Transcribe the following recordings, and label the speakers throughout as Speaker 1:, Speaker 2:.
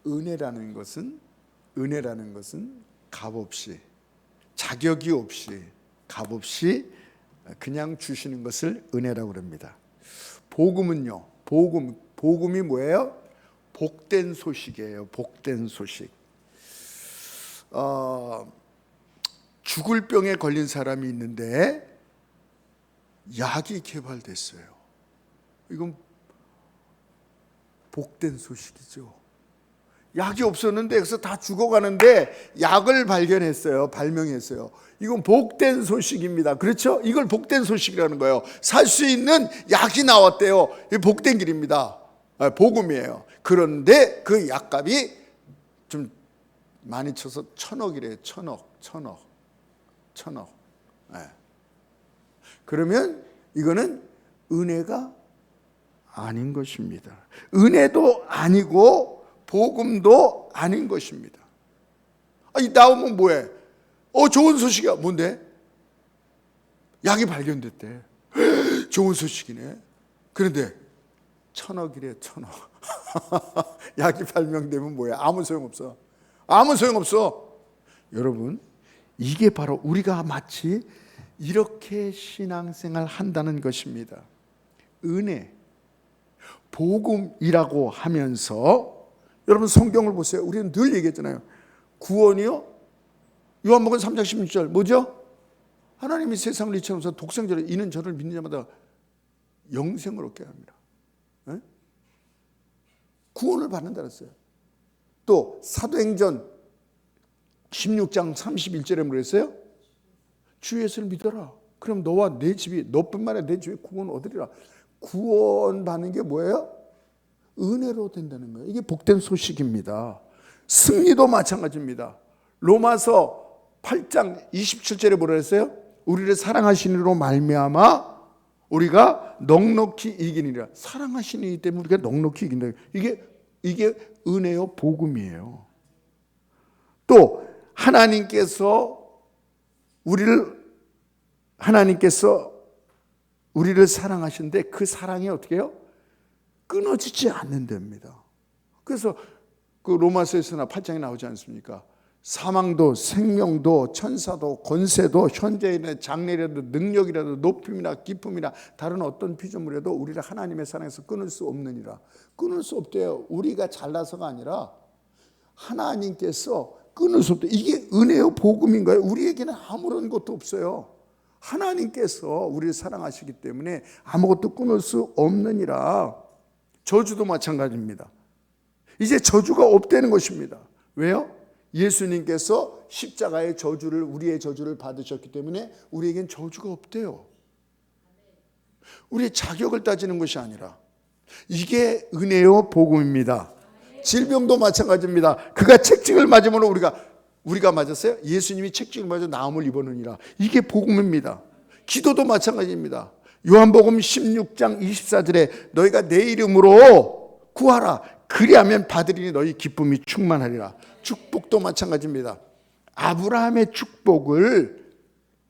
Speaker 1: 은혜라는 것은 값없이, 자격이 없이, 값없이 그냥 주시는 것을 은혜라고 합니다. 복음은요, 복음이 뭐예요? 복된 소식이에요. 복된 소식. 죽을 병에 걸린 사람이 있는데 약이 개발됐어요. 이건 복된 소식이죠. 약이 없었는데 그래서 다 죽어가는데 약을 발명했어요. 이건 복된 소식입니다. 그렇죠? 이걸 복된 소식이라는 거예요. 살 수 있는 약이 나왔대요. 이 복된 길입니다. 복음이에요. 그런데 그 약값이 좀 많이 쳐서 1,000억이래요. 1,000억. 그러면 이거는 은혜가 아닌 것입니다. 은혜도 아니고 복음도 아닌 것입니다. 나오면 뭐해? 좋은 소식이야. 뭔데? 약이 발견됐대. 좋은 소식이네. 그런데 1,000억이래. 1,000억. 약이 발명되면 뭐야? 아무 소용없어. 여러분, 이게 바로 우리가 마치 이렇게 신앙생활 한다는 것입니다. 은혜, 복음이라고 하면서, 여러분 성경을 보세요. 우리는 늘 얘기했잖아요. 구원이요, 요한복음 3장 16절 뭐죠? 하나님이 세상을 이처럼서 독생자를, 이는 저를 믿는 자마다 영생을 얻게 합니다. 구원을 받는다 그랬어요. 또 사도행전 16장 31절에 뭐랬어요? 주 예수를 믿어라. 그럼 너와 내 집이, 너뿐만 아니라 내 집에 구원 얻으리라. 구원 받는 게 뭐예요? 은혜로 된다는 거예요. 이게 복된 소식입니다. 승리도 마찬가지입니다. 로마서 8장 27절에 뭐라 했어요? 우리를 사랑하시니로 말미암아 우리가 넉넉히 이기니라. 사랑하시는 이 때문에 우리가 넉넉히 이긴다. 이게 은혜요, 복음이에요. 또 하나님께서 우리를 사랑하시는데 그 사랑이 어떻게 해요? 끊어지지 않는답니다. 그래서 그 로마서에서나 8장에 나오지 않습니까? 사망도 생명도 천사도 권세도 현재일이나 장래라도 능력이라도 높임이나 기쁨이나 다른 어떤 피조물에도 우리를 하나님의 사랑에서 끊을 수 없느니라. 끊을 수 없대요. 우리가 잘나서가 아니라 하나님께서 끊을 수 없대. 이게 은혜요, 복음인 거예요. 우리에게는 아무런 것도 없어요. 하나님께서 우리를 사랑하시기 때문에 아무것도 끊을 수 없느니라. 저주도 마찬가지입니다. 이제 저주가 없다는 것입니다. 왜요? 예수님께서 십자가의 저주를, 우리의 저주를 받으셨기 때문에 우리에겐 저주가 없대요. 우리의 자격을 따지는 것이 아니라 이게 은혜요, 복음입니다. 질병도 마찬가지입니다. 그가 책찍을 맞으면 우리가 맞았어요? 예수님이 책찍을 맞아 나음을 입었느니라. 이게 복음입니다. 기도도 마찬가지입니다. 요한복음 16장 24절에 너희가 내 이름으로 구하라. 그리하면 받으리니 너희 기쁨이 충만하리라. 축복도 마찬가지입니다. 아브라함의 축복을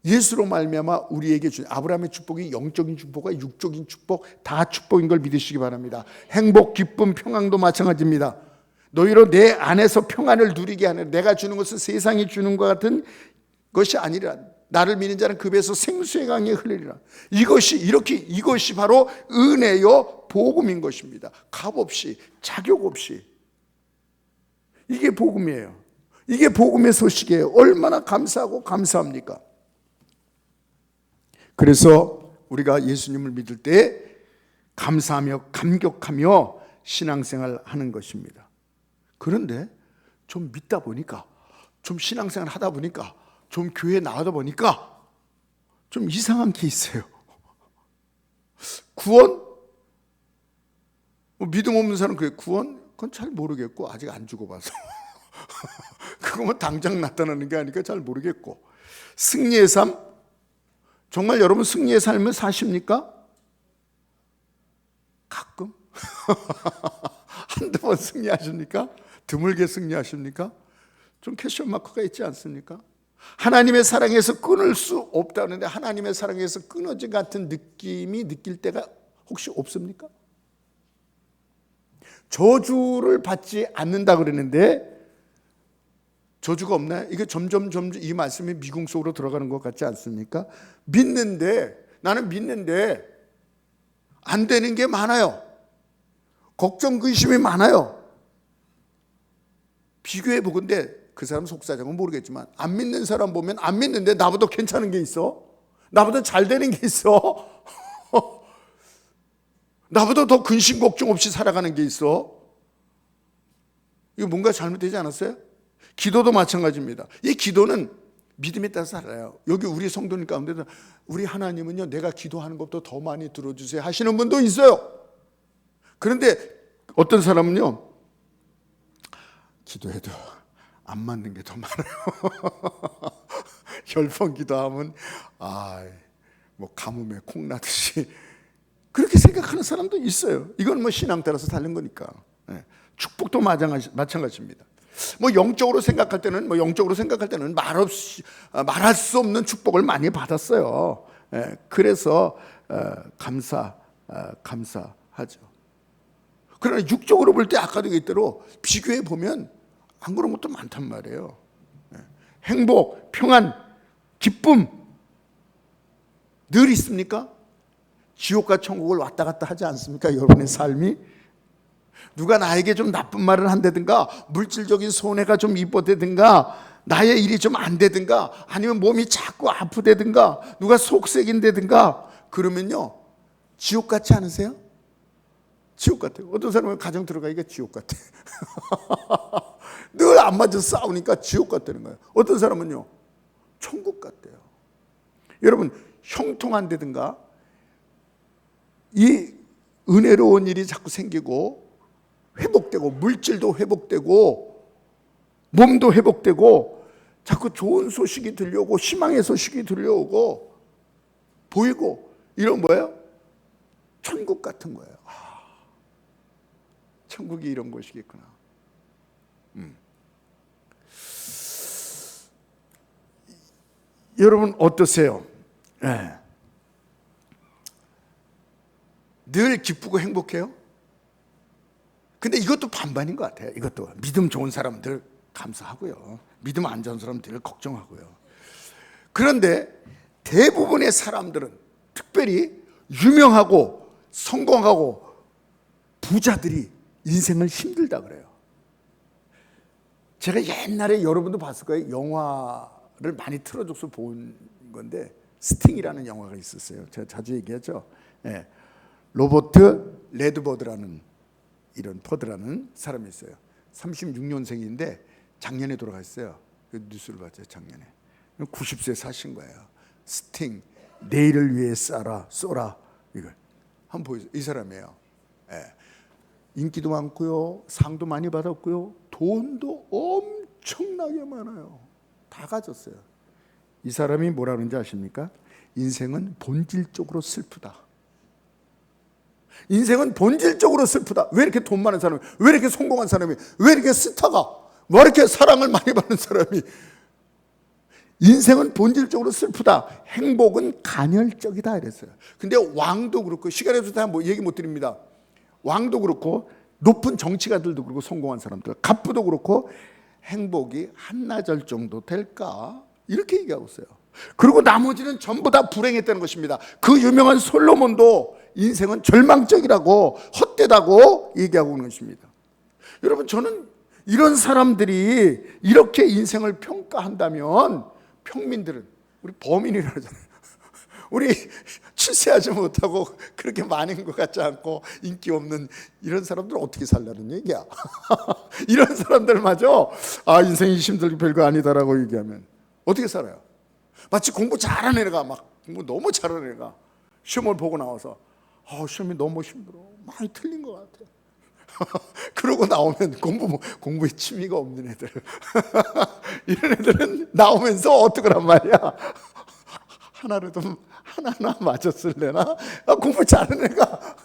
Speaker 1: 예수로 말미암아 우리에게 준, 아브라함의 축복이 영적인 축복과 육적인 축복 다 축복인 걸 믿으시기 바랍니다. 행복, 기쁨, 평안도 마찬가지입니다. 너희로 내 안에서 평안을 누리게 하는, 내가 주는 것은 세상이 주는 것 같은 것이 아니라 나를 믿는 자는 그 배에서 생수의 강이 흐르리라. 이것이 바로 은혜요, 복음인 것입니다. 값 없이, 자격 없이. 이게 복음이에요. 이게 복음의 소식이에요. 얼마나 감사하고 감사합니까? 그래서 우리가 예수님을 믿을 때 감사하며 감격하며 신앙생활 하는 것입니다. 그런데 좀 믿다 보니까, 좀 신앙생활 하다 보니까, 좀 교회 나가다 보니까 좀 이상한 게 있어요. 구원? 믿음 없는 사람은 그래, 구원? 그건 잘 모르겠고, 아직 안 죽어봐서. 그거 뭐 당장 나타나는 게 아니니까 잘 모르겠고. 승리의 삶? 정말 여러분 승리의 삶을 사십니까? 가끔? 한두 번 승리하십니까? 드물게 승리하십니까? 좀 퀘스천 마크가 있지 않습니까? 하나님의 사랑에서 끊을 수 없다는데 하나님의 사랑에서 끊어진 같은 느낌이 느낄 때가 혹시 없습니까? 저주를 받지 않는다 그랬는데 저주가 없나요? 이게 점점 이 말씀이 미궁 속으로 들어가는 것 같지 않습니까? 나는 믿는데 안 되는 게 많아요. 걱정, 근심이 많아요. 비교해 보건데 그 사람 속사정은 모르겠지만 안 믿는 사람 보면 안 믿는데 나보다 괜찮은 게 있어. 나보다 잘 되는 게 있어. 나보다 더 근심 걱정 없이 살아가는 게 있어. 이거 뭔가 잘못되지 않았어요? 기도도 마찬가지입니다. 이 기도는 믿음에 따라서 살아요. 여기 우리 성도님 가운데도 우리 하나님은요, 내가 기도하는 것도 더 많이 들어주세요 하시는 분도 있어요. 그런데 어떤 사람은요, 기도해도 안 맞는 게 더 많아요. 10번 기도하면 뭐 가뭄에 콩 나듯이 그렇게 생각하는 사람도 있어요. 이건 뭐 신앙 따라서 다른 거니까. 축복도 마찬가지입니다. 뭐 영적으로 생각할 때는 말할 수 없는 축복을 많이 받았어요. 그래서 감사하죠. 그러나 육적으로 볼 때 아까도 얘기했대로 비교해 보면 안 그런 것도 많단 말이에요. 행복, 평안, 기쁨 늘 있습니까? 지옥과 천국을 왔다 갔다 하지 않습니까? 여러분의 삶이 누가 나에게 좀 나쁜 말을 한다든가 물질적인 손해가 좀 입어대든가 나의 일이 좀 안 되든가 아니면 몸이 자꾸 아프다든가 누가 속색인다든가 그러면요, 지옥 같지 않으세요? 지옥 같아요. 어떤 사람은 가정 들어가기가 지옥 같아. 늘 안 맞아서 싸우니까 지옥 같다는 거예요. 어떤 사람은요, 천국 같대요. 여러분, 형통한다든가 이 은혜로운 일이 자꾸 생기고 회복되고 물질도 회복되고 몸도 회복되고 자꾸 좋은 소식이 들려오고 희망의 소식이 들려오고 보이고 이런 뭐예요? 천국 같은 거예요. 천국이 이런 곳이겠구나. 여러분 어떠세요? 늘 기쁘고 행복해요? 근데 이것도 반반인 것 같아요. 이것도 믿음 좋은 사람들 감사하고요, 믿음 안 좋은 사람들 걱정하고요. 그런데 대부분의 사람들은, 특별히 유명하고 성공하고 부자들이 인생을 힘들다 그래요. 제가 옛날에 여러분도 봤을 거예요. 영화를 많이 틀어줘서 본 건데 스팅이라는 영화가 있었어요. 제가 자주 얘기하죠. 로버트 레드버드라는 사람이 있어요. 36년생인데 작년에 돌아갔어요. 그 뉴스를 봤어요. 작년에 90세 사신 거예요. 스팅, 내일을 위해 쏘라 이걸 한번 보세요. 이 사람이에요. 인기도 많고요, 상도 많이 받았고요, 돈도 엄청나게 많아요. 다 가졌어요. 이 사람이 뭐라 그러는지 아십니까? 인생은 본질적으로 슬프다. 인생은 본질적으로 슬프다. 왜 이렇게 돈 많은 사람이, 왜 이렇게 성공한 사람이, 왜 이렇게 스타가, 왜 이렇게 사랑을 많이 받는 사람이, 인생은 본질적으로 슬프다. 행복은 간헐적이다 이랬어요. 근데 왕도 그렇고, 시간이 없어서 다 얘기 못 드립니다. 왕도 그렇고 높은 정치가들도 그렇고 성공한 사람들, 갑부도 그렇고 행복이 한나절 정도 될까 이렇게 얘기하고 있어요. 그리고 나머지는 전부 다 불행했다는 것입니다. 그 유명한 솔로몬도 인생은 절망적이라고 헛되다고 얘기하고 있는 것입니다. 여러분, 저는 이런 사람들이 이렇게 인생을 평가한다면 평민들은, 우리 범인이라고 하잖아요. 우리 출세하지 못하고 그렇게 많은 것 같지 않고 인기 없는 이런 사람들은 어떻게 살라는 얘기야. 이런 사람들마저 인생이 힘들기 별거 아니다라고 얘기하면 어떻게 살아요? 마치 공부 잘하는 애가, 막 공부 너무 잘하는 애가 시험을 보고 나와서 시험이 너무 힘들어, 많이 틀린 것 같아. 그러고 나오면 공부에 취미가 없는 애들 이런 애들은 나오면서 어떡하란 말이야. 하나하나 맞았을래나? 공부 잘하는 애가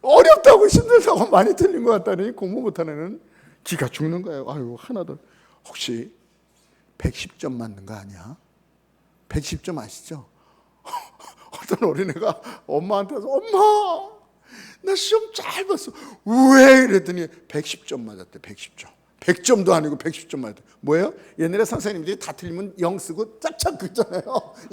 Speaker 1: 어렵다고 힘들다고 많이 틀린 것 같다니 공부 못하는 애는 기가 죽는 거예요. 하나도. 혹시 110점 맞는 거 아니야? 110점 아시죠? 어떤 어린애가 엄마한테 와서, 엄마, 나 시험 잘 봤어. 왜? 그랬더니 110점 맞았대. 110점. 100점도 아니고 110점 맞았대. 뭐예요? 옛날에 선생님들이 다 틀리면 0 쓰고 짝짝 긋잖아요.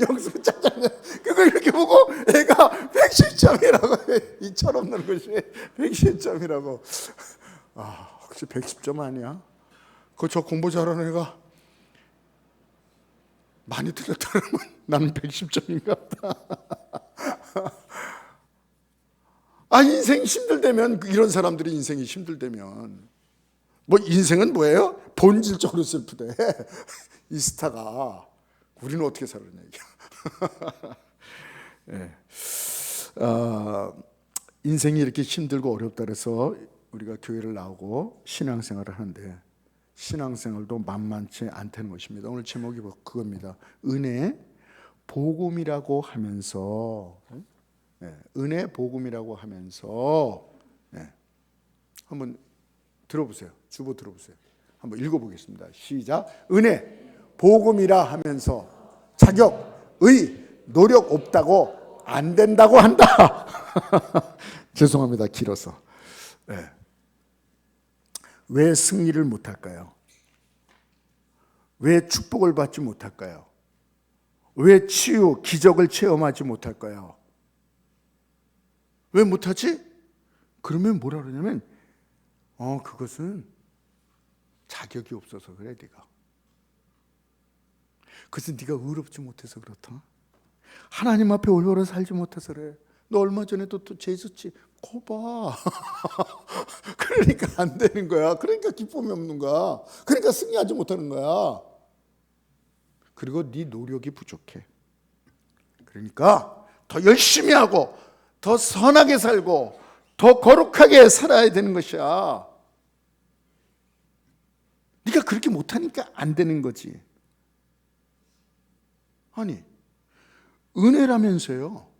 Speaker 1: 0 쓰고 짝짝. 그걸 이렇게 보고 애가 110점이라고. 이 철없는 것이 110점이라고. 아, 혹시 110점 아니야? 저 공부 잘하는 애가 많이 틀렸다 그러면 나는 110점인가 보다. 아, 인생 힘들다면, 이런 사람들이 인생이 힘들다면, 뭐 인생은 뭐예요? 본질적으로 슬프대. 이 스타가 우리는 어떻게 살았냐 이게. 네. 인생이 이렇게 힘들고 어렵다 그래서 우리가 교회를 나오고 신앙생활을 하는데 신앙생활도 만만치 않다는 것입니다. 오늘 제목이 그겁니다. 은혜 복음이라고 하면서, 은혜 복음이라고 하면서, 한번 들어보세요. 주보 들어보세요. 한번 읽어보겠습니다. 시작. 은혜 복음이라 하면서 자격, 의, 노력 없다고 안 된다고 한다. 죄송합니다. 길어서. 왜 승리를 못할까요? 왜 축복을 받지 못할까요? 왜 치유, 기적을 체험하지 못할까요? 왜 못하지? 그러면 뭐라 그러냐면 그것은 자격이 없어서 그래. 네가 그것은 네가 의롭지 못해서 그렇다. 하나님 앞에 올바로 살지 못해서 그래. 너 얼마 전에도 또 죄졌지. 거 봐. 그러니까 안 되는 거야. 그러니까 기쁨이 없는 거야. 그러니까 승리하지 못하는 거야. 그리고 네 노력이 부족해. 그러니까 더 열심히 하고 더 선하게 살고 더 거룩하게 살아야 되는 것이야. 네가 그렇게 못하니까 안 되는 거지. 아니, 은혜라면서요.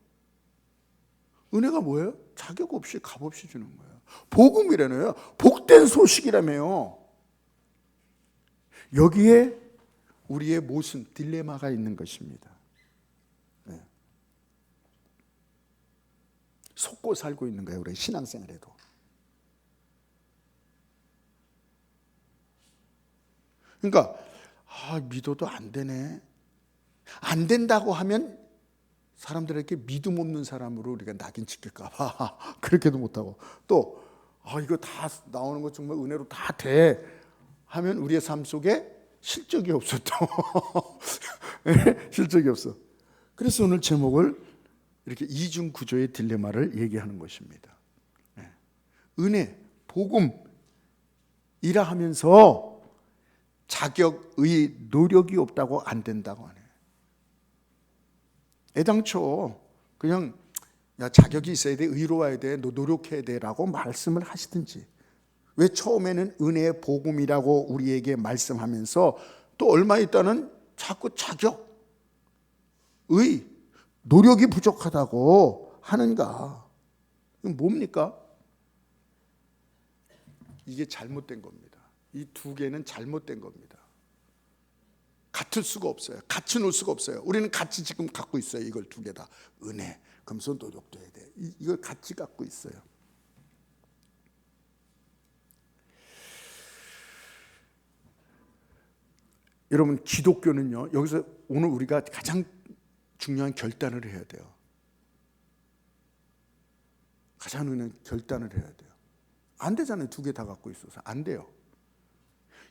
Speaker 1: 은혜가 뭐예요? 자격 없이 값 없이 주는 거예요. 복음이라며요. 복된 소식이라며요. 여기에 우리의 모순, 딜레마가 있는 것입니다. 속고 살고 있는 거예요. 우리 신앙생활에도. 그러니까 믿어도 안 되네. 안 된다고 하면 사람들에게 믿음 없는 사람으로 우리가 낙인 찍힐까 봐 그렇게도 못하고, 또 이거 다 나오는 거 정말 은혜로 다 돼 하면 우리의 삶 속에 실적이 없어. 또 실적이 없어. 그래서 오늘 제목을 이렇게 이중 구조의 딜레마를 얘기하는 것입니다. 은혜, 복음이라 하면서 자격의 노력이 없다고 안 된다고 하네. 애당초 그냥 자격이 있어야 돼, 의로워야 돼, 너 노력해야 돼라고 말씀을 하시든지, 왜 처음에는 은혜의 복음이라고 우리에게 말씀하면서 또 얼마 있다는 자꾸 자격, 의, 노력이 부족하다고 하는가? 이건 뭡니까? 이게 잘못된 겁니다. 이 두 개는 잘못된 겁니다. 같을 수가 없어요. 같이 놓을 수가 없어요. 우리는 같이 지금 갖고 있어요. 이걸 두 개 다. 은혜, 그러면서 노력도 해야 돼. 이걸 같이 갖고 있어요. 여러분, 기독교는요, 여기서 오늘 우리가 가장 중요한 결단을 해야 돼요. 가장 중요한 결단을 해야 돼요. 안 되잖아요. 두 개 다 갖고 있어서. 안 돼요.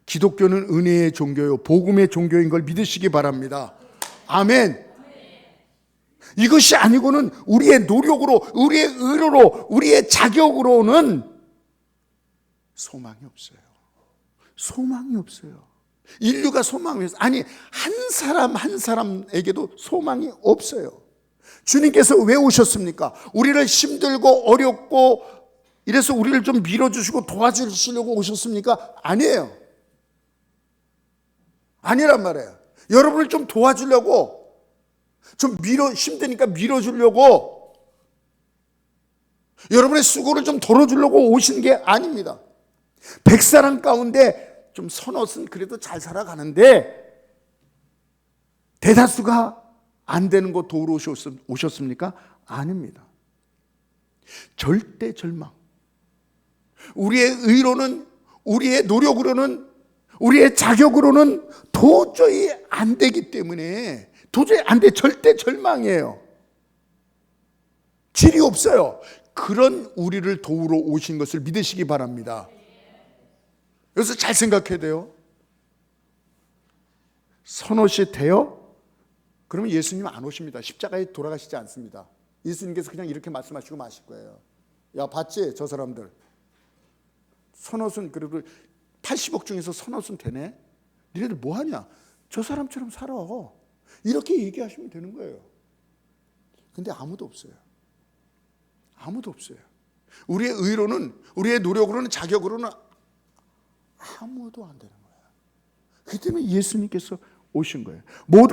Speaker 1: 기독교는 은혜의 종교요, 복음의 종교인 걸 믿으시기 바랍니다. 아멘. 이것이 아니고는 우리의 노력으로, 우리의 의로로, 우리의 자격으로는 소망이 없어요. 소망이 없어요. 인류가 소망이 없어요. 아니, 한 사람 한 사람에게도 소망이 없어요. 주님께서 왜 오셨습니까? 우리를 힘들고 어렵고 이래서 우리를 좀 밀어주시고 도와주시려고 오셨습니까? 아니에요. 아니란 말이에요. 여러분을 좀 도와주려고, 좀 힘드니까 밀어주려고, 여러분의 수고를 좀 덜어주려고 오신 게 아닙니다. 100사람 가운데 좀 서너은 그래도 잘 살아가는데 대다수가 안 되는 거 도우러 오셨습니까? 아닙니다. 절대 절망. 우리의 의로는, 우리의 노력으로는, 우리의 자격으로는 도저히 안 되기 때문에 도저히 안 돼. 절대 절망이에요. 질이 없어요. 그런 우리를 도우러 오신 것을 믿으시기 바랍니다. 여기서 잘 생각해야 돼요. 선옷이 돼요? 그러면 예수님 안 오십니다. 십자가에 돌아가시지 않습니다. 예수님께서 그냥 이렇게 말씀하시고 마실 거예요. 야, 봤지? 저 사람들. 선옷은 그래도 80억 중에서 선옷은 되네? 니네들 뭐하냐? 저 사람처럼 살아. 이렇게 얘기하시면 되는 거예요. 근데 아무도 없어요. 아무도 없어요. 우리의 의로는, 우리의 노력으로는, 자격으로는 아무도 안 되는 거예요. 그렇기 때문에 예수님께서 오신 거예요.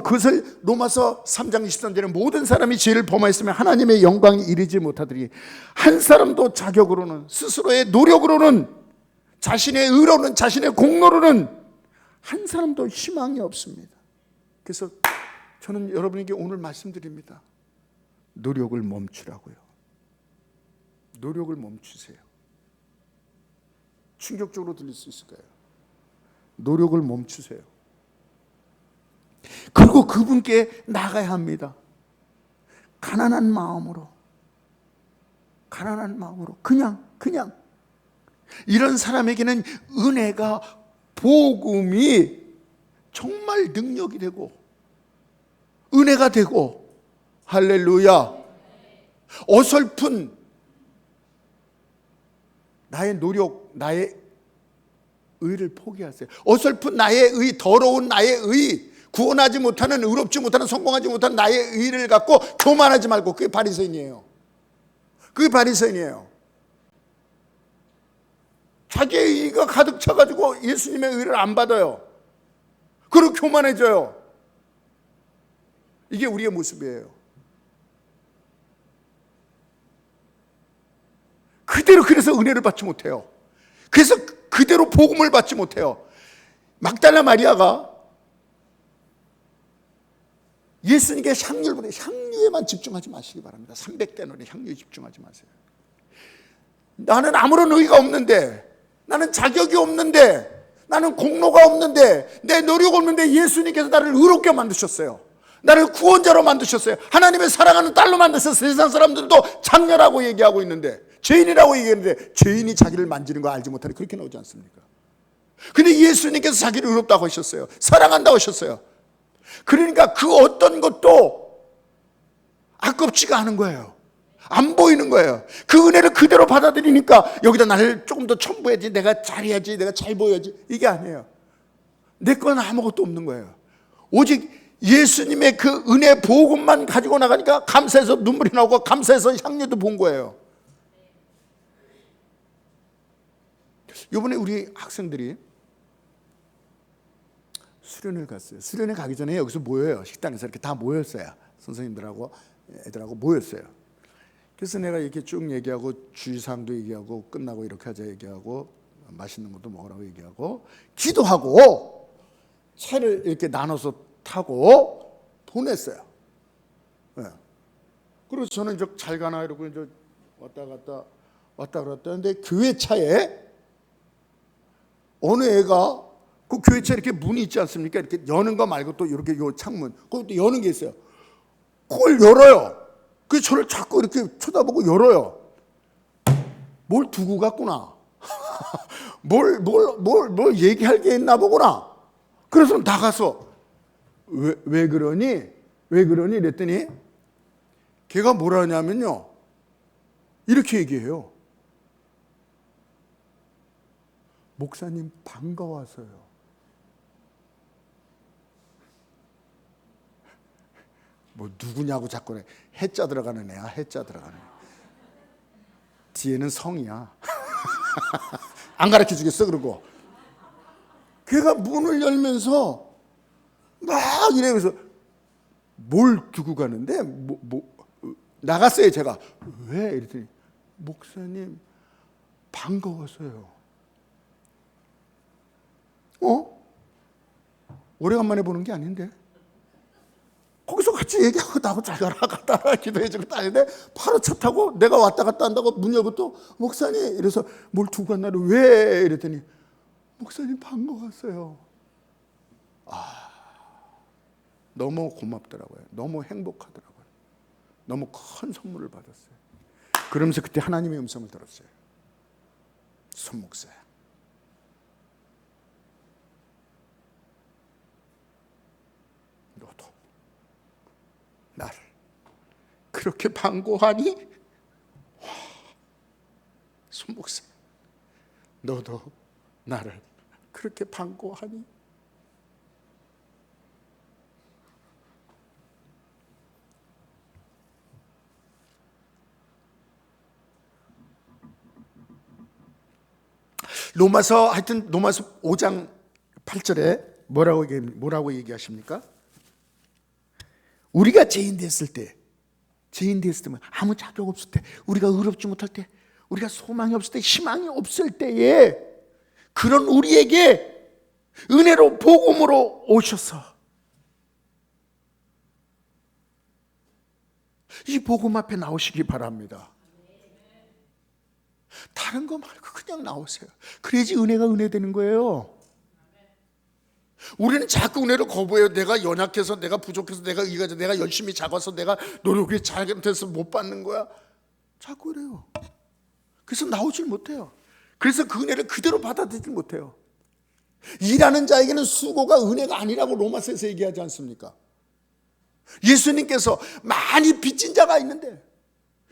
Speaker 1: 그것을 로마서 3장 23절에 모든 사람이 죄를 범하였으면 하나님의 영광이 이르지 못하더니 한 사람도 자격으로는, 스스로의 노력으로는, 자신의 의로는, 자신의 공로로는 한 사람도 희망이 없습니다. 그래서 저는 여러분에게 오늘 말씀드립니다. 노력을 멈추라고요. 노력을 멈추세요. 충격적으로 들릴 수 있을 거예요. 노력을 멈추세요. 그리고 그분께 나가야 합니다. 가난한 마음으로 그냥 이런 사람에게는 은혜가, 복음이 정말 능력이 되고 은혜가 되고, 할렐루야. 어설픈 나의 노력, 나의 의를 포기하세요. 어설픈 나의 의, 더러운 나의 의, 구원하지 못하는, 의롭지 못하는, 성공하지 못하는 나의 의를 갖고 교만하지 말고. 그게 바리새인이에요. 그게 바리새인이에요. 자기의 의가 가득 차가지고 예수님의 의를 안 받아요. 그리고 교만해져요. 이게 우리의 모습이에요. 그대로 그래서 은혜를 받지 못해요. 그래서 그대로 복음을 받지 못해요. 막달라 마리아가 예수님께 향유에만 집중하지 마시기 바랍니다. 300데나리 향유에 집중하지 마세요. 나는 아무런 의의가 없는데, 나는 자격이 없는데, 나는 공로가 없는데, 내 노력 없는데 예수님께서 나를 의롭게 만드셨어요. 나를 구원자로 만드셨어요. 하나님의 사랑하는 딸로 만드셨어요. 세상 사람들도 장녀라고 얘기하고 있는데, 죄인이라고 얘기했는데, 죄인이 자기를 만지는 거 알지 못하니 그렇게 나오지 않습니까? 근데 예수님께서 자기를 의롭다고 하셨어요. 사랑한다고 하셨어요. 그러니까 그 어떤 것도 아깝지가 않은 거예요. 안 보이는 거예요. 그 은혜를 그대로 받아들이니까 여기다 나를 조금 더 첨부해야지, 내가 잘해야지, 내가 잘 보여야지, 이게 아니에요. 내 건 아무것도 없는 거예요. 오직 예수님의 그 은혜 복음만 가지고 나가니까 감사해서 눈물이 나오고 감사해서 향유도 본 거예요. 이번에 우리 학생들이 수련을 갔어요. 수련회 가기 전에 여기서 모여요. 식당에서 이렇게 다 모였어요. 선생님들하고 애들하고 모였어요. 그래서 내가 이렇게 쭉 얘기하고 주의사항도 얘기하고 끝나고 이렇게 하자 얘기하고 맛있는 것도 먹으라고 얘기하고 기도하고 차를 이렇게 나눠서 타고 보냈어요. 네. 그리고 저는 이제 잘 가나 이러고 이제 왔다 갔다 하는데 교회 차에 어느 애가 그 교회차 이렇게 문이 있지 않습니까? 이렇게 여는 거 말고 또 이렇게 요 창문, 그것도 여는 게 있어요. 그걸 열어요. 그래서 저를 자꾸 이렇게 쳐다보고 열어요. 뭘 두고 갔구나. 뭘 얘기할 게 있나 보구나. 그래서 나가서 왜 그러니? 이랬더니 걔가 뭐라 하냐면요. 이렇게 얘기해요. 목사님 반가워서요. 뭐 누구냐고 자꾸 그래. 해자 들어가는 애야. 해자 들어가는 애. 뒤에는 성이야. 안 가르쳐 주겠어. 그러고 걔가 문을 열면서 막 이러면서 뭘 두고 가는데 나갔어요. 제가 왜? 이랬더니 목사님 반가워서요. 오래간만에 보는 게 아닌데 거기서 같이 얘기하고 나하고 잘 가라 갔다 기도해주고 다니는데 바로 차 타고 내가 왔다 갔다 한다고 문 열고 또 목사님 이래서 뭘 두고 갔나를 왜 이랬더니 목사님 반가웠어요. 너무 고맙더라고요. 너무 행복하더라고요. 너무 큰 선물을 받았어요. 그러면서 그때 하나님의 음성을 들었어요. 손 목사야, 너도 나를 그렇게 반고하니? 손 목사, 너도 나를 그렇게 반고하니? 로마서 5장 8절에 뭐라고 얘기하십니까? 우리가 죄인 됐을 때 아무 자격 없을 때, 우리가 의롭지 못할 때, 우리가 소망이 없을 때, 희망이 없을 때에 그런 우리에게 은혜로 복음으로 오셔서 이 복음 앞에 나오시기 바랍니다. 다른 거 말고 그냥 나오세요. 그래야지 은혜가 은혜 되는 거예요. 우리는 자꾸 은혜를 거부해요. 내가 연약해서, 내가 부족해서, 내가 열심히 작아서, 내가 노력이 잘못해서 못 받는 거야. 자꾸 그래요. 그래서 나오질 못해요. 그래서 그 은혜를 그대로 받아들이지 못해요. 일하는 자에게는 수고가 은혜가 아니라고 로마서에서 얘기하지 않습니까? 예수님께서 많이 빚진 자가 있는데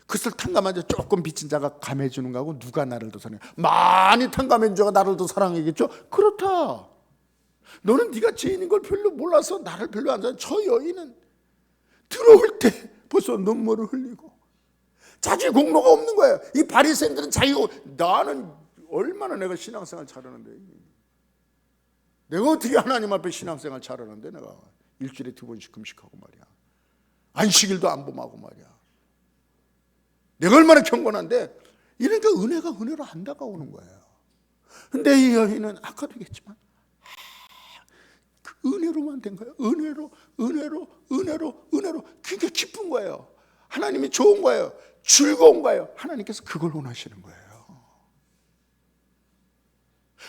Speaker 1: 그것을 탕감한 자, 조금 빚진 자가 감해주는 거하고 누가 나를 더 사랑해? 많이 탕감한 자가 나를 더 사랑하겠죠? 그렇다. 너는 네가 죄인인 걸 별로 몰라서 나를 별로 안 사랑해. 저 여인은 들어올 때 벌써 눈물을 흘리고 자기 공로가 없는 거예요. 이 바리새인들은 나는 얼마나 내가 신앙생활 잘하는데, 내가 어떻게 하나님 앞에 신앙생활 잘하는데, 내가 일주일에 2번씩 금식하고 말이야, 안식일도 안 범하고 말이야, 내가 얼마나 경건한데. 이러니까 은혜가 은혜로 안 다가오는 거예요. 근데 이 여인은 아까도 얘기했지만 그 은혜로만 된 거예요. 은혜로. 그게 기쁜 거예요. 하나님이 좋은 거예요. 즐거운 거예요. 하나님께서 그걸 원하시는 거예요.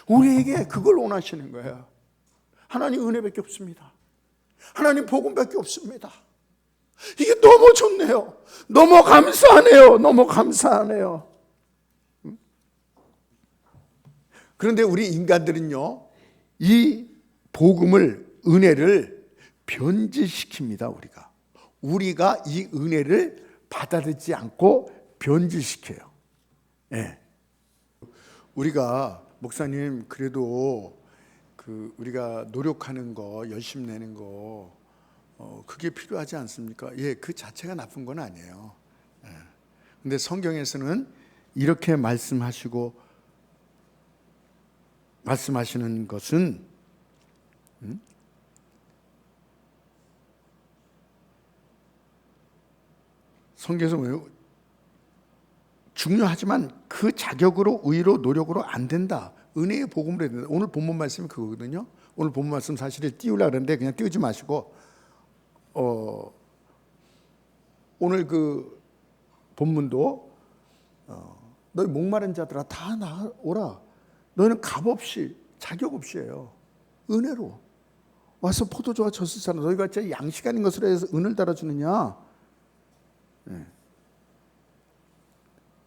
Speaker 1: 우리에게 그걸 원하시는 거예요. 하나님 은혜밖에 없습니다. 하나님 복음밖에 없습니다. 이게 너무 좋네요. 너무 감사하네요. 그런데 우리 인간들은요, 이 복음을, 은혜를 변질시킵니다. 우리가 이 은혜를 받아들이지 않고 변질시켜요. 예. 우리가 목사님 그래도 우리가 노력하는 거, 열심 내는 거, 그게 필요하지 않습니까? 예, 그 자체가 나쁜 건 아니에요. 예. 근데 성경에서는 이렇게 말씀하시는 것은 성경에서 중요하지만 그 자격으로, 의로, 노력으로 안 된다. 은혜의 복음으로 해야 된다. 오늘 본문 말씀이 그거거든요. 오늘 본문 말씀 사실을 띄우려고 그러는데 그냥 띄우지 마시고, 오늘 그 본문도 너희 목마른 자들아 다 나오라. 너희는 값없이, 자격 없이 해요. 은혜로 와서 포도주와 젖을 사는 너희가 진짜 양식 아닌 것으로 해서 은을 달아주느냐. 네.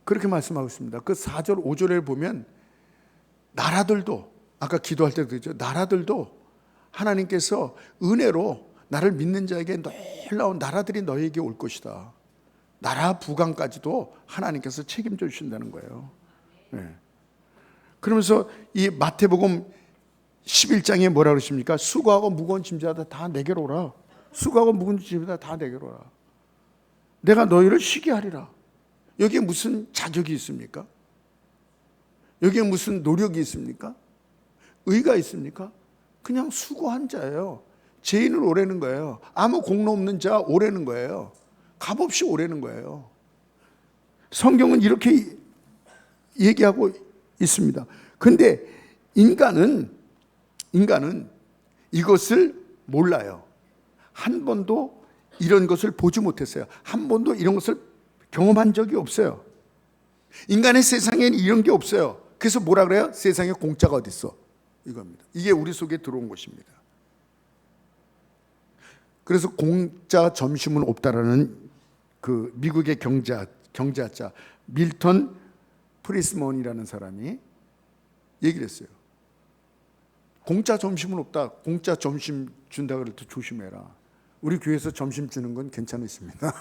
Speaker 1: 그렇게 말씀하고 있습니다. 그 4절 5절에 보면 나라들도, 아까 기도할 때도 그랬죠. 나라들도 하나님께서 은혜로 나를 믿는 자에게 놀라운 나라들이 너에게 올 것이다. 나라 부강까지도 하나님께서 책임져 주신다는 거예요. 네. 그러면서 이 마태복음 11장에 뭐라 그러십니까? 수고하고 무거운 짐자다 다 내게로 오라. 수고하고 무거운 짐자다 다 내게로 오라. 내가 너희를 쉬게 하리라. 여기에 무슨 자격이 있습니까? 여기에 무슨 노력이 있습니까? 의가 있습니까? 그냥 수고한 자예요. 죄인을 오라는 거예요. 아무 공로 없는 자 오라는 거예요. 값없이 오라는 거예요. 성경은 이렇게 얘기하고 있습니다. 근데 인간은 이것을 몰라요. 한 번도 이런 것을 보지 못했어요. 한 번도 이런 것을 경험한 적이 없어요. 인간의 세상에는 이런 게 없어요. 그래서 뭐라 그래요? 세상에 공짜가 어디 있어? 이겁니다. 이게 우리 속에 들어온 것입니다. 그래서 공짜 점심은 없다라는 그 미국의 경제학자 밀턴 프리스먼이라는 사람이 얘기를 했어요. 공짜 점심은 없다. 공짜 점심 준다 그럴 때 조심해라. 우리 교회에서 점심 주는 건 괜찮습니다.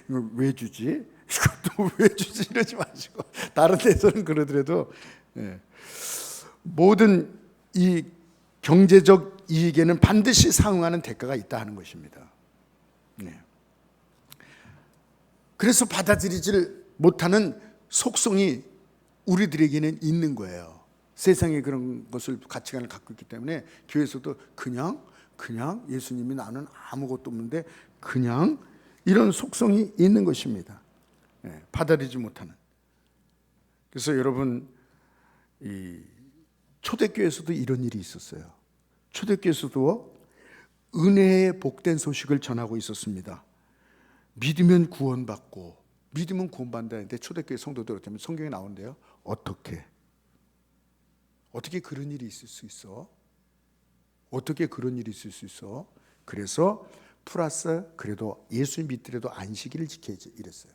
Speaker 1: 이거 왜 주지? 이것도 왜 주지? 이러지 마시고. 다른 데서는 그러더라도 모든 이 경제적 이익에는 반드시 상응하는 대가가 있다 하는 것입니다. 그래서 받아들이질 못하는 속성이 우리들에게는 있는 거예요. 세상에 그런 것을 가치관을 갖고 있기 때문에 교회에서도 그냥 예수님이 나는 아무것도 없는데 그냥 이런 속성이 있는 것입니다. 받아들이지 못하는. 그래서 여러분 이 초대교회에서도 이런 일이 있었어요. 초대교회에서도 은혜의 복된 소식을 전하고 있었습니다. 믿으면 구원받고 믿으면 구원받는다는데 초대교회 성도들 어쩌면 성경에 나오는데요. 어떻게 그런 일이 있을 수 있어? 어떻게 그런 일이 있을 수 있어? 그래서 플러스 그래도 예수 믿더라도 안식일을 지켜야지 이랬어요.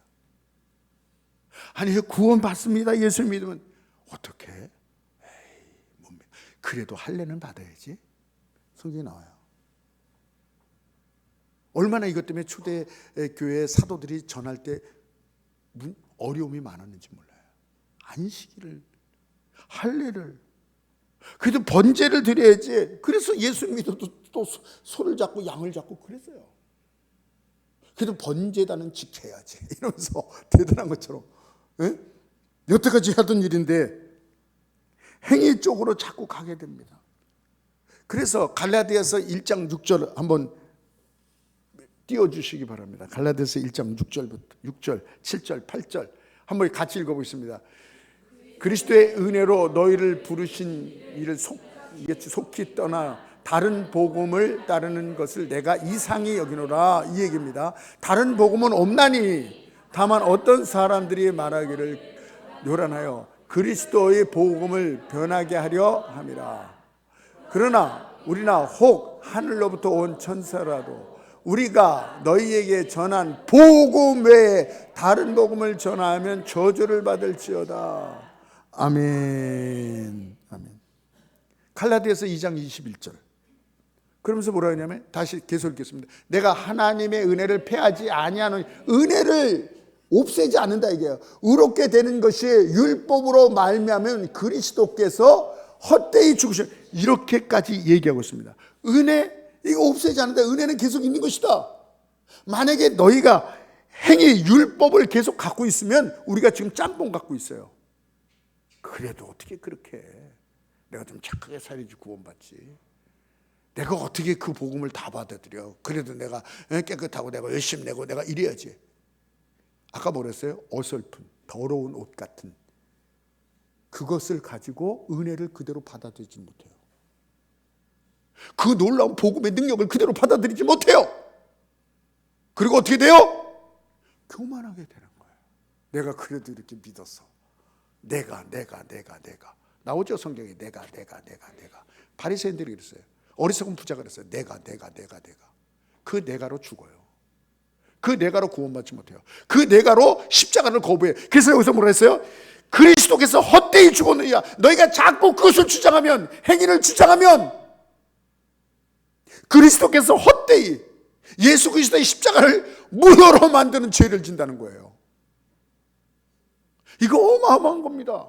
Speaker 1: 아니 구원받습니다. 예수 믿으면 어떻게? 에이, 뭡니까? 그래도 할례는 받아야지. 성경에 나와요. 얼마나 이것 때문에 초대교회 사도들이 전할 때 어려움이 많았는지 몰라요. 안식일을, 할례를, 그래도 번제를 드려야지. 그래서 예수 믿어도 또 소를 잡고 양을 잡고 그랬어요. 그래도 번제단은 지켜야지 이러면서 대단한 것처럼 여태까지 하던 일인데 행위 쪽으로 자꾸 가게 됩니다. 그래서 갈라디아서 1장 6절 한번 띄워주시기 바랍니다. 갈라디아서 1장 6절부터 6절, 7절, 8절 한번 같이 읽어보겠습니다. 그리스도의 은혜로 너희를 부르신 이를 속히 떠나 다른 복음을 따르는 것을 내가 이상히 여기노라 이 얘기입니다. 다른 복음은 없나니 다만 어떤 사람들이 말하기를 요란하여 그리스도의 복음을 변하게 하려 함이라. 그러나 우리나 혹 하늘로부터 온 천사라도 우리가 너희에게 전한 복음 외에 다른 복음을 전하면 저주를 받을지어다. 아멘. 아멘. 갈라디아서 2장 21절. 그러면서 뭐라 하냐면 다시 계속 읽겠습니다. 내가 하나님의 은혜를 패하지 아니하는 은혜를 없애지 않는다 이게요. 의롭게 되는 것이 율법으로 말미암으면 그리스도께서 헛되이 죽으신 이렇게까지 얘기하고 있습니다. 은혜 이거 없애지 않는다. 은혜는 계속 있는 것이다. 만약에 너희가 행위 율법을 계속 갖고 있으면 우리가 지금 짬뽕 갖고 있어요. 그래도 어떻게 그렇게 해? 내가 좀 착하게 살야지 구원받지. 내가 어떻게 그 복음을 다 받아들여? 그래도 내가 깨끗하고 내가 열심히 내고 내가 이래야지. 아까 뭐랬어요? 어설픈 더러운 옷 같은 그것을 가지고 은혜를 그대로 받아들이지 못해요. 그 놀라운 복음의 능력을 그대로 받아들이지 못해요. 그리고 어떻게 돼요? 교만하게 되는 거예요. 내가 그래도 이렇게 믿었어. 내가 나오죠 성경에 내가 바리새인들이 그랬어요. 어리석은 부자가 그랬어요. 내가 그 내가로 죽어요. 그 내가로 구원받지 못해요. 그 내가로 십자가를 거부해요. 그래서 여기서 뭐라 했어요? 그리스도께서 헛되이 죽었느냐. 너희가 자꾸 그것을 주장하면 행위를 주장하면 그리스도께서 헛되이 예수 그리스도의 십자가를 무효로 만드는 죄를 진다는 거예요. 이거 어마어마한 겁니다.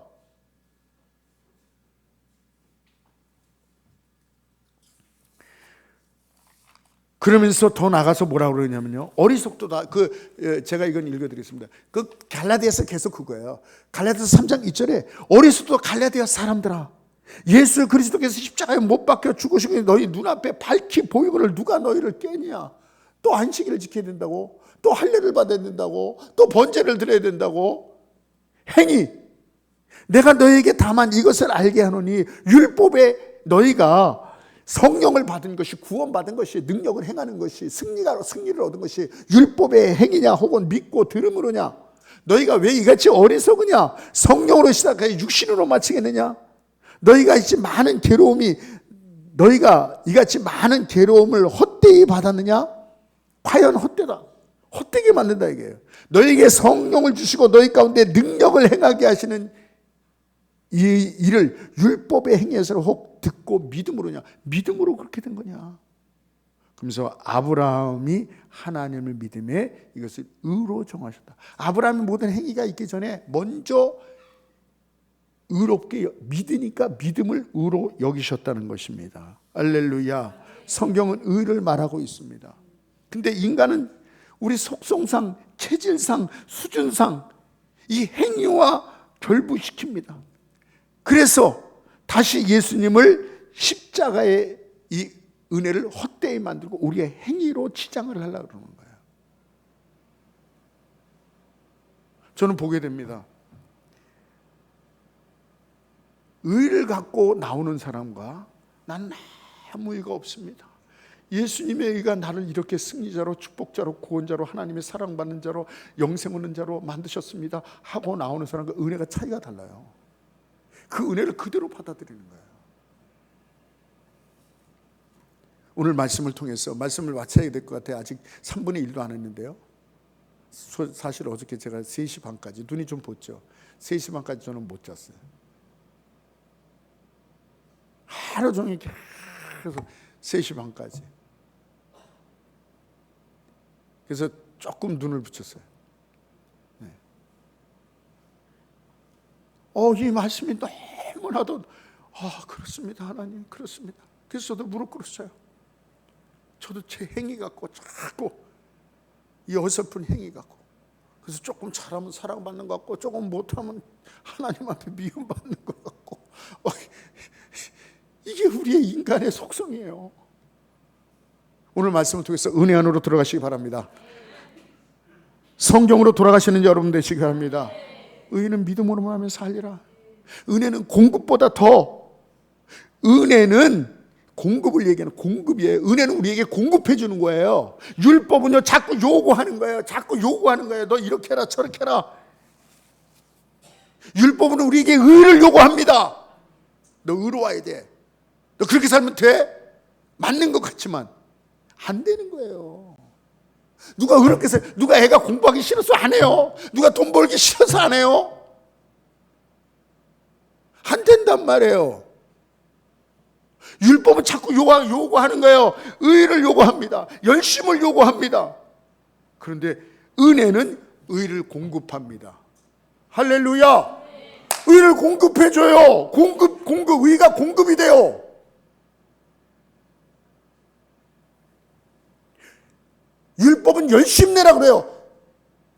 Speaker 1: 그러면서 더 나가서 뭐라고 그러냐면요. 어리석도다. 제가 이건 읽어드리겠습니다. 그 갈라디아서 계속 그거예요. 갈라디아서 3장 2절에 어리석도 갈라디아 사람들아. 예수 그리스도께서 십자가에 못 박혀 죽으시고 너희 눈앞에 밝히 보이거늘 누가 너희를 깨냐. 또 안식일을 지켜야 된다고. 또 할례를 받아야 된다고. 또 번제를 드려야 된다고. 행위. 내가 너희에게 다만 이것을 알게 하노니 율법에 너희가 성령을 받은 것이, 구원받은 것이, 능력을 행하는 것이, 승리를 얻은 것이 율법의 행위냐 혹은 믿고 들음으로냐? 너희가 왜 이같이 어리석으냐? 성령으로 시작하여 육신으로 마치겠느냐? 너희가 이같이 많은 괴로움을 헛되이 받았느냐? 과연 헛되다. 헛되게 만든다 이게요. 너희에게 성령을 주시고 너희 가운데 능력을 행하게 하시는 이 일을 율법의 행위에서 혹 듣고 믿음으로냐? 믿음으로 그렇게 된 거냐? 그러면서 아브라함이 하나님을 믿음에 이것을 의로 정하셨다. 아브라함의 모든 행위가 있기 전에 먼저 의롭게 믿으니까 믿음을 의로 여기셨다는 것입니다. 할렐루야. 성경은 의를 말하고 있습니다. 근데 인간은 우리 속성상, 체질상, 수준상 이 행위와 결부시킵니다. 그래서 다시 예수님을 십자가의 이 은혜를 헛되이 만들고 우리의 행위로 치장을 하려고 그러는 거예요. 저는 보게 됩니다. 의를 갖고 나오는 사람과 난 아무 의가 없습니다. 예수님의 의가 나를 이렇게 승리자로, 축복자로, 구원자로, 하나님의 사랑받는 자로, 영생 얻는 자로 만드셨습니다 하고 나오는 사람과 은혜가 차이가 달라요. 그 은혜를 그대로 받아들이는 거예요. 오늘 말씀을 통해서 말씀을 마쳐야 될 것 같아요. 아직 3분의 1도 안 했는데요. 사실 어저께 제가 3시 반까지 눈이 좀 부었죠. 3시 반까지 저는 못 잤어요. 하루 종일 계속 3시 반까지. 그래서 조금 눈을 붙였어요. 네. 이 말씀이 너무나도 그렇습니다 하나님, 그렇습니다. 그래서 저도 무릎 꿇었어요. 저도 제 행위 갖고 자꾸 이 어설픈 행위 갖고, 그래서 조금 잘하면 사랑받는 것 같고 조금 못하면 하나님 앞에 미움받는 것 같고, 이게 우리의 인간의 속성이에요. 오늘 말씀을 통해서 은혜 안으로 들어가시기 바랍니다. 성경으로 돌아가시는 여러분 되시기 바랍니다. 의인은 믿음으로만 하면 살리라. 은혜는 공급보다 더, 은혜는 공급을 얘기하는 공급이에요. 은혜는 우리에게 공급해 주는 거예요. 율법은요 자꾸 요구하는 거예요. 자꾸 요구하는 거예요. 너 이렇게 해라 저렇게 해라. 율법은 우리에게 의를 요구합니다. 너 의로워야 돼. 너 그렇게 살면 돼? 맞는 것 같지만 안 되는 거예요. 누가 그렇게 살, 누가 애가 공부하기 싫어서 안 해요? 누가 돈 벌기 싫어서 안 해요? 안 된단 말이에요. 율법은 자꾸 요구하는 거예요. 의를 요구합니다. 열심을 요구합니다. 그런데 은혜는 의를 공급합니다. 할렐루야. 의를 공급해줘요. 의가 공급이 돼요. 율법은 열심 내라 그래요.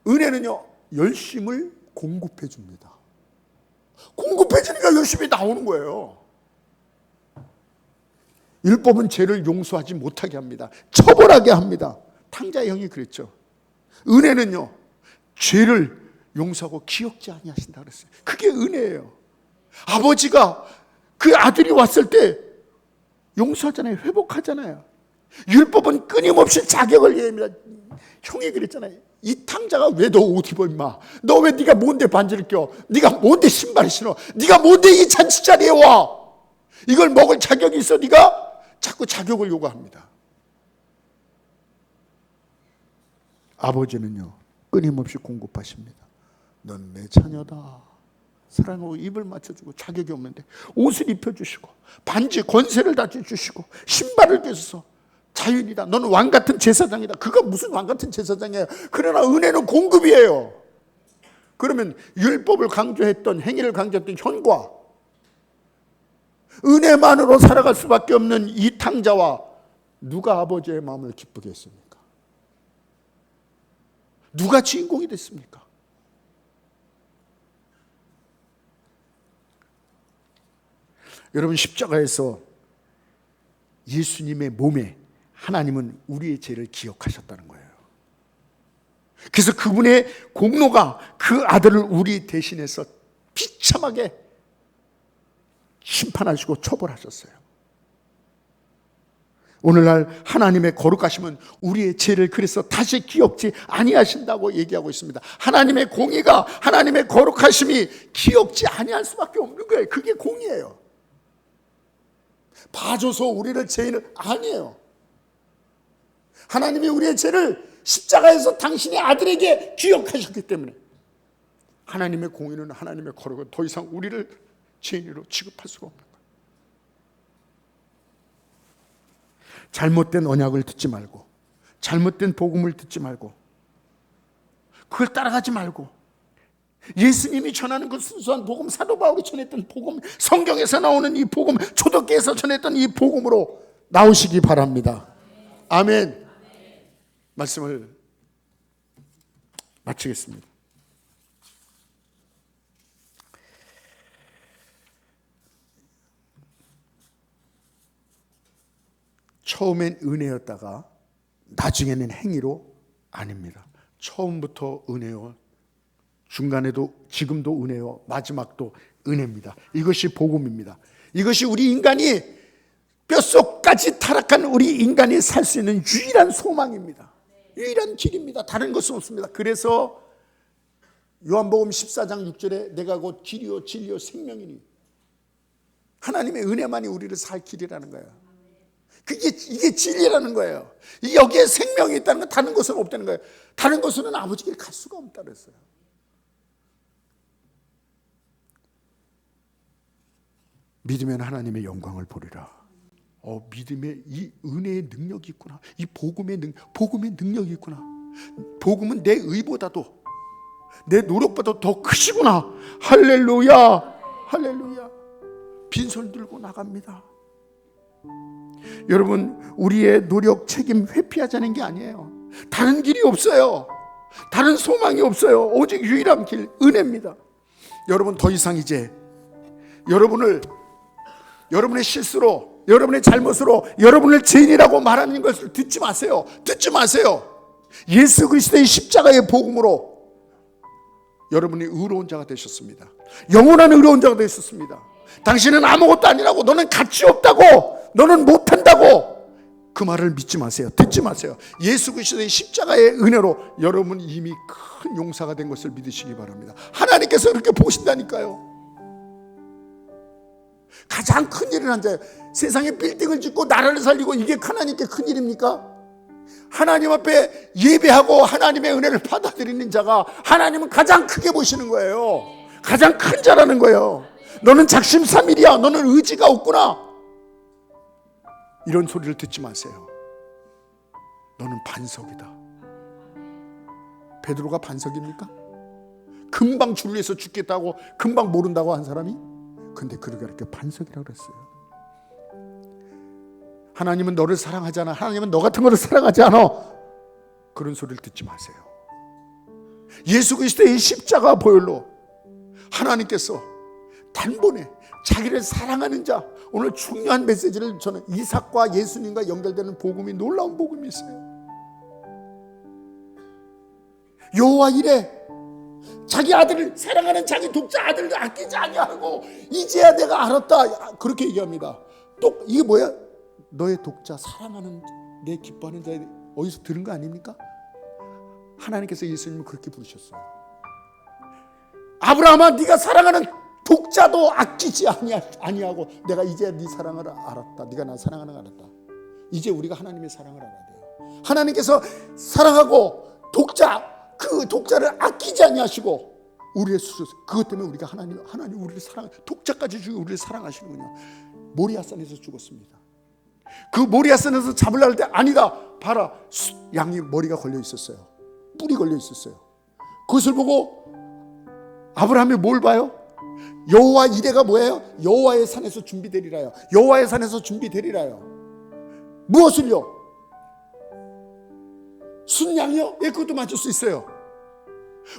Speaker 1: 은혜는요 열심을 공급해 줍니다. 공급해 주니까 열심히 나오는 거예요. 율법은 죄를 용서하지 못하게 합니다. 처벌하게 합니다. 탕자의 형이 그랬죠. 은혜는요 죄를 용서하고 기억지 아니하신다 그랬어요. 그게 은혜예요. 아버지가 그 아들이 왔을 때 용서하잖아요. 회복하잖아요. 율법은 끊임없이 자격을 예입니다. 형이 그랬잖아요. 이 탕자가 왜 너 옷 입어 임마? 너 왜 네가 뭔데 반지를 껴? 네가 뭔데 신발을 신어? 네가 뭔데 이 잔치자리에 와? 이걸 먹을 자격이 있어? 네가 자꾸 자격을 요구합니다. 아버지는요 끊임없이 공급하십니다. 넌 내 자녀다. 사랑하고 입을 맞춰주고 자격이 없는데 옷을 입혀주시고 반지 권세를 다 주시고 신발을 껴줘서 자윤이다. 너는 왕같은 제사장이다. 그가 무슨 왕같은 제사장이에요. 그러나 은혜는 공급이에요. 그러면 율법을 강조했던, 행위를 강조했던 현과 은혜만으로 살아갈 수밖에 없는 이 탕자와 누가 아버지의 마음을 기쁘게 했습니까? 누가 주인공이 됐습니까? 여러분, 십자가에서 예수님의 몸에 하나님은 우리의 죄를 기억하셨다는 거예요. 그래서 그분의 공로가 그 아들을 우리 대신해서 비참하게 심판하시고 처벌하셨어요. 오늘날 하나님의 거룩하심은 우리의 죄를 그래서 다시 기억지 아니하신다고 얘기하고 있습니다. 하나님의 공의가, 하나님의 거룩하심이 기억지 아니할 수밖에 없는 거예요. 그게 공의예요. 봐줘서 우리를 죄인을 아니에요. 하나님이 우리의 죄를 십자가에서 당신의 아들에게 기억하셨기 때문에 하나님의 공의는, 하나님의 거룩은 더 이상 우리를 죄인으로 취급할 수가 없는 거예요. 잘못된 언약을 듣지 말고, 잘못된 복음을 듣지 말고, 그걸 따라가지 말고, 예수님이 전하는 그 순수한 복음, 사도 바울이 전했던 복음, 성경에서 나오는 이 복음, 초대교회에서 전했던 이 복음으로 나오시기 바랍니다. 아멘. 말씀을 마치겠습니다. 처음엔 은혜였다가 나중에는 행위로 아닙니다. 처음부터 은혜요, 중간에도 지금도 은혜요, 마지막도 은혜입니다. 이것이 복음입니다. 이것이 우리 인간이 뼛속까지 타락한 우리 인간이 살 수 있는 유일한 소망입니다. 유일한 길입니다. 다른 것은 없습니다. 그래서 요한복음 14장 6절에 내가 곧 길이요 진리요 생명이니, 하나님의 은혜만이 우리를 살 길이라는 거예요. 이게 진리라는 거예요. 여기에 생명이 있다는 건 다른 것은 없다는 거예요. 다른 것은 아버지께 갈 수가 없다 그랬어요. 믿으면 하나님의 영광을 보리라. 믿음에 이 은혜의 능력이 있구나. 이 복음의 능력이 있구나. 복음은 내 의보다도, 내 노력보다 더 크시구나. 할렐루야, 할렐루야. 빈손 들고 나갑니다. 여러분, 우리의 노력, 책임 회피하자는 게 아니에요. 다른 길이 없어요. 다른 소망이 없어요. 오직 유일한 길, 은혜입니다. 여러분, 더 이상 이제 여러분의 실수로, 여러분의 잘못으로 여러분을 죄인이라고 말하는 것을 듣지 마세요. 듣지 마세요. 예수 그리스도의 십자가의 복음으로 여러분이 의로운 자가 되셨습니다. 영원한 의로운 자가 되셨습니다. 당신은 아무것도 아니라고, 너는 가치 없다고, 너는 못한다고, 그 말을 믿지 마세요. 듣지 마세요. 예수 그리스도의 십자가의 은혜로 여러분 이미 큰 용사가 된 것을 믿으시기 바랍니다. 하나님께서 그렇게 보신다니까요. 가장 큰 일을 한 자예요. 세상에 빌딩을 짓고 나라를 살리고, 이게 하나님께 큰 일입니까? 하나님 앞에 예배하고 하나님의 은혜를 받아들이는 자가 하나님은 가장 크게 보시는 거예요. 가장 큰 자라는 거예요. 너는 작심삼일이야, 너는 의지가 없구나, 이런 소리를 듣지 마세요. 너는 반석이다. 베드로가 반석입니까? 금방 줄리에서 죽겠다고, 금방 모른다고 한 사람이? 근데 그렇게 반석이라고 그랬어요. 하나님은 너를 사랑하잖아, 하나님은 너 같은 거를 사랑하지 않아, 그런 소리를 듣지 마세요. 예수 그리스도의 십자가 보혈로 하나님께서 단번에 자기를 사랑하는 자, 오늘 중요한 메시지를, 저는 이삭과 예수님과 연결되는 복음이, 놀라운 복음이 있어요. 여호와 이래 자기 아들을 사랑하는 자기 독자 아들을 아끼지 아니하고 이제야 내가 알았다, 그렇게 얘기합니다. 또 이게 뭐야? 너의 독자, 사랑하는 내 기뻐하는 자, 어디서 들은 거 아닙니까? 하나님께서 예수님을 그렇게 부르셨어요. 아브라함아, 네가 사랑하는 독자도 아끼지 아니하고 내가 이제 네 사랑을 알았다. 네가 나 사랑하는 걸 알았다. 이제 우리가 하나님의 사랑을 알아야 돼요. 하나님께서 사랑하고 그 독자를 아끼지 아니하시고 우리의 수술, 그것 때문에 우리가 하나님 우리를 사랑, 독자까지 주고 우리를 사랑하시는군요. 모리아산에서 죽었습니다. 그 모리아산에서 잡으려 할 때, 아니다, 봐라, 양이 머리가 걸려 있었어요. 뿔이 걸려 있었어요. 그것을 보고 아브라함이 뭘 봐요? 여호와 이레가 뭐예요? 여호와의 산에서 준비되리라요. 여호와의 산에서 준비되리라요. 무엇을요? 순양이요? 예, 그것도 맞을 수 있어요.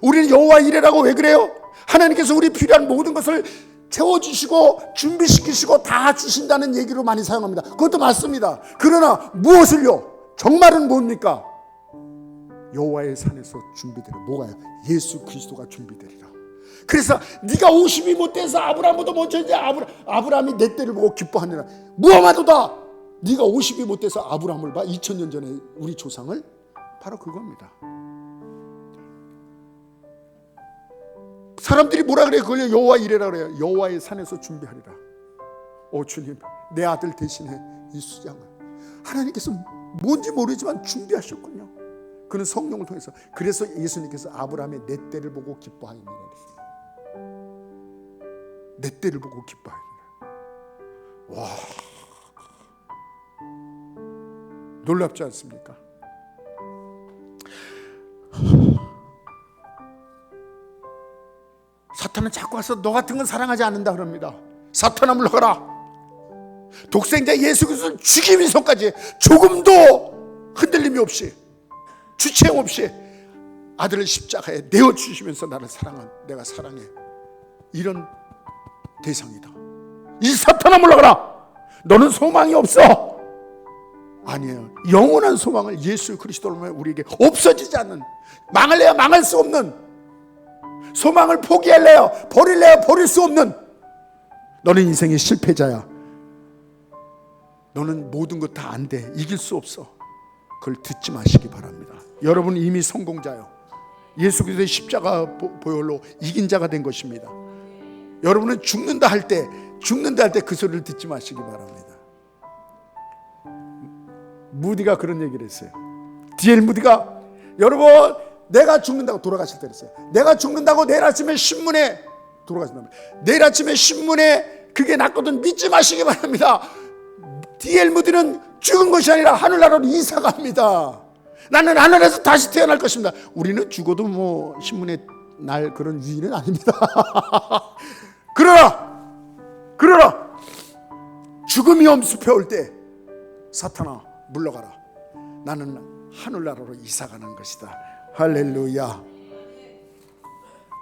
Speaker 1: 우리는 여호와 이레라고 왜 그래요? 하나님께서 우리 필요한 모든 것을 채워주시고 준비시키시고 다 주신다는 얘기로 많이 사용합니다. 그것도 맞습니다. 그러나 무엇을요? 정말은 뭡니까? 여호와의 산에서 준비되리라. 뭐가요? 예수 그리스도가 준비되리라. 그래서 네가 50이 못돼서 아브라함보다 먼저, 이제 아브라함이 내 때를 보고 기뻐하느라, 무함하도다, 네가 50이 못 돼서 아브라함을 봐. 2000년 전에 우리 조상을. 바로 그겁니다. 사람들이 뭐라 그래요? 그걸 여호와 이래라 그래요. 여호와의 산에서 준비하리라. 오 주님, 내 아들 대신에 이 수장을 하나님께서 뭔지 모르지만 준비하셨군요. 그는 성령을 통해서. 그래서 예수님께서 아브라함의 내 때를 보고 기뻐하였느라 그랬어요. 내 때를 보고 기뻐하였느라. 와, 놀랍지 않습니까? 사탄은 자꾸 와서 너 같은 건 사랑하지 않는다 그럽니다. 사탄아 물러가라. 독생자 예수 그리스도를 죽이기 위해서까지 조금도 흔들림이 없이, 주체형 없이 아들을 십자가에 내어주시면서 나를 사랑한, 내가 사랑해, 이런 대상이다. 이 사탄아 물러가라. 너는 소망이 없어. 아니에요. 영원한 소망을 예수 그리스도로 우리에게 없어지지 않는, 망할래야 망할 수 없는, 소망을 포기할래요 버릴래야 버릴 수 없는, 너는 인생의 실패자야. 너는 모든 것 다 안 돼. 이길 수 없어. 그걸 듣지 마시기 바랍니다. 여러분 이미 성공자요. 예수 그리스도의 십자가 보혈로 이긴 자가 된 것입니다. 여러분은 죽는다 할 때 그 소리를 듣지 마시기 바랍니다. 무디가 그런 얘기를 했어요. D.L. 무디가, 여러분 내가 죽는다고, 돌아가실 때 그랬어요. 내가 죽는다고 내일 아침에 신문에 돌아가신다면, 내일 아침에 신문에 그게 났거든 믿지 마시기 바랍니다. D.L. 무디는 죽은 것이 아니라 하늘나라로 이사갑니다. 나는 하늘에서 다시 태어날 것입니다. 우리는 죽어도 뭐 신문에 날 그런 위인은 아닙니다. 그러나 죽음이 엄습해 올 때 사탄아 물러가라. 나는 하늘나라로 이사가는 것이다. 할렐루야.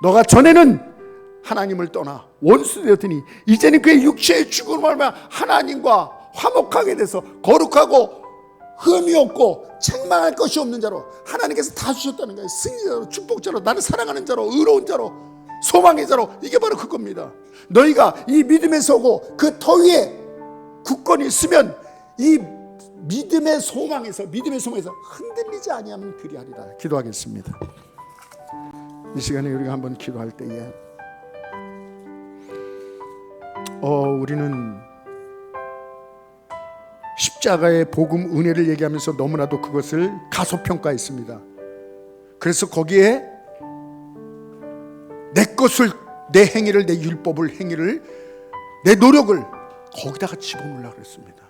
Speaker 1: 너가 전에는 하나님을 떠나 원수 되었더니 이제는 그의 육체의 죽음을 말하며 하나님과 화목하게 돼서 거룩하고 흠이 없고 책망할 것이 없는 자로 하나님께서 다 주셨다는 거예요. 승리자로, 축복자로, 나를 사랑하는 자로, 의로운 자로, 소망의 자로. 이게 바로 그겁니다. 너희가 이 믿음에 서고 그 터 위에 굳건히 있으면 이 믿음의 소망에서 흔들리지 아니하면 그리하리라. 기도하겠습니다. 이 시간에 우리가 한번 기도할 때에 우리는 십자가의 복음 은혜를 얘기하면서 너무나도 그것을 가소평가했습니다. 그래서 거기에 내 것을, 내 행위를, 내 율법을, 행위를, 내 노력을 거기다가 집어넣으려고 그랬습니다.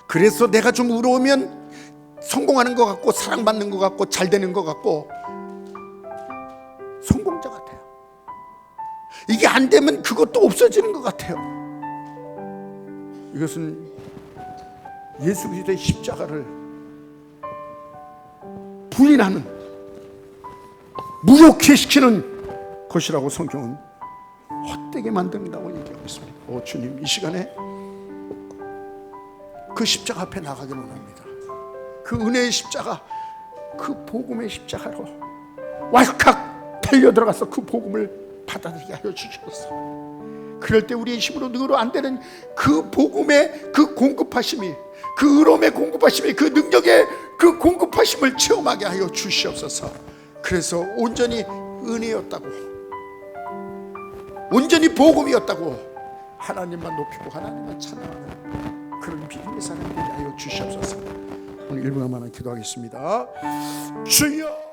Speaker 1: 그래서 내가 좀 의로우면 성공하는 것 같고, 사랑받는 것 같고, 잘 되는 것 같고, 성공자 같아요. 이게 안 되면 그것도 없어지는 것 같아요. 이것은 예수 그리스도의 십자가를 부인하는, 무력화시키는 것이라고 성경은 헛되게 만든다고 얘기하고 있습니다. 주님, 이 시간에 그 십자가 앞에 나가기를 원합니다. 그 은혜의 십자가, 그 복음의 십자가로 왈칵 달려들어가서 그 복음을 받아들이게 하여 주시옵소서. 그럴 때 우리의 힘으로 능으로 안 되는 그 복음의 그 공급하심이, 그 의로움의 공급하심이, 그 능력의 그 공급하심을 체험하게 하여 주시옵소서. 그래서 온전히 은혜였다고, 온전히 복음이었다고 하나님만 높이고 하나님만 찬양하는 그런 믿음의 사람들이 하여 주시옵소서. 오늘 1분만만 기도하겠습니다. 주여.